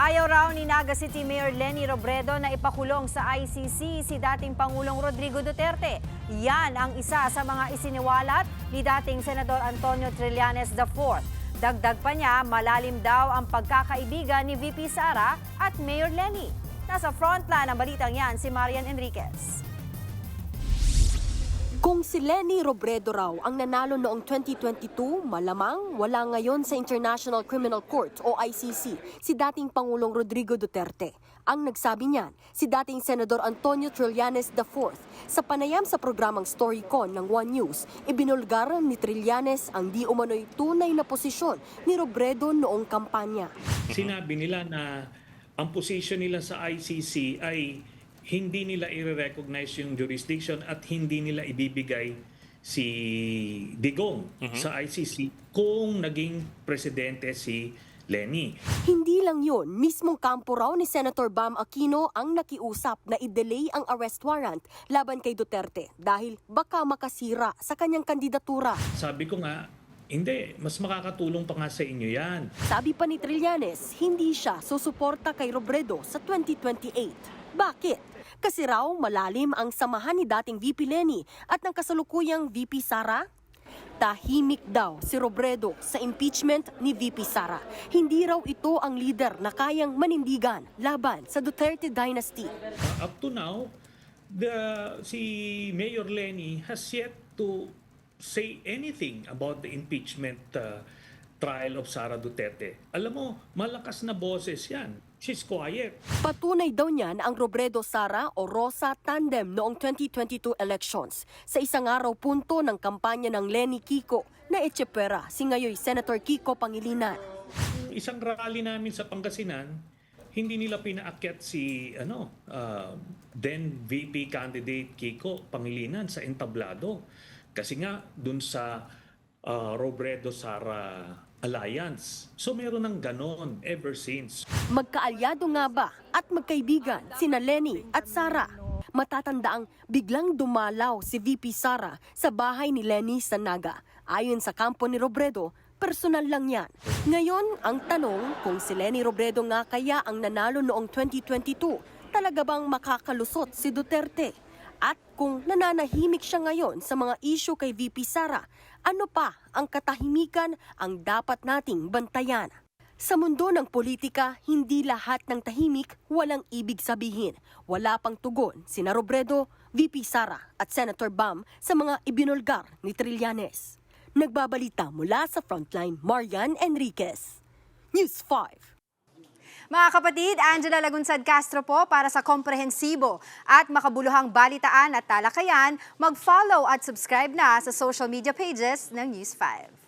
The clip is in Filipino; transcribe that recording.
Ayaw raw ni Naga City Mayor Leni Robredo na ipakulong sa ICC si dating Pangulong Rodrigo Duterte. Yan ang isa sa mga isiniwalat ni dating Senador Antonio Trillanes IV. Dagdag pa niya, malalim daw ang pagkakaibigan ni VP Sara at Mayor Leni. Nasa frontline ng balitang yan si Marian Enriquez. Kung si Leni Robredo raw ang nanalo noong 2022, malamang wala ngayon sa International Criminal Court o ICC si dating Pangulong Rodrigo Duterte. Ang nagsabi niyan, si dating Senador Antonio Trillanes IV. Sa panayam sa programang Storycon ng One News, ibinulgar ni Trillanes ang di umano'y tunay na posisyon ni Robredo noong kampanya. Sinabi nila na ang posisyon nila sa ICC ay hindi nila i-recognize yung jurisdiction at hindi nila ibibigay si Digong sa ICC kung naging presidente si Leni. Hindi lang yun, mismong kampo raw ni Senator Bam Aquino ang nakiusap na i-delay ang arrest warrant laban kay Duterte dahil baka makasira sa kanyang kandidatura. Sabi ko nga, hindi, mas makakatulong pa nga sa inyo yan. Sabi pa ni Trillanes, hindi siya susuporta kay Robredo sa 2028. Bakit? Kasi raw malalim ang samahan ni dating VP Leni at ng kasalukuyang VP Sara. Tahimik daw si Robredo sa impeachment ni VP Sara. Hindi raw ito ang leader na kayang manindigan laban sa Duterte dynasty. Up to now, si Mayor Leni has yet to say anything about the impeachment trial of Sara Duterte. Alam mo, malakas na boses yan. She's quiet. Patunay daw niyan ang Robredo-Sara o Rosa tandem noong 2022 elections. Sa isang araw punto ng kampanya ng Leni Kiko na Echepera, si ngayoy Senator Kiko Pangilinan. Isang rally namin sa Pangasinan, hindi nila pinaakyat si then VP candidate Kiko Pangilinan sa entablado. Kasi nga dun sa Robredo-Sara alliance. So meron ng ganon ever since. Magkaalyado nga ba at magkaibigan sina Leni at Sara? Matatandaang biglang dumalaw si VP Sara sa bahay ni Leni sa Naga. Ayon sa kampo ni Robredo, personal lang yan. Ngayon, ang tanong kung si Leni Robredo nga kaya ang nanalo noong 2022, talaga bang makakalusot si Duterte? At kung nananahimik siya ngayon sa mga issue kay VP Sara, ano pa ang katahimikan ang dapat nating bantayan? Sa mundo ng politika, hindi lahat ng tahimik walang ibig sabihin. Wala pang tugon sina Robredo, VP Sara at Senator Bam sa mga ibinulgar ni Trillanes. Nagbabalita mula sa Frontline, Marian Enriquez, News 5. Mga kapatid, Angela Lagunsad Castro po para sa komprehensibo at makabuluhang balitaan at talakayan. Mag-follow at subscribe na sa social media pages ng News 5.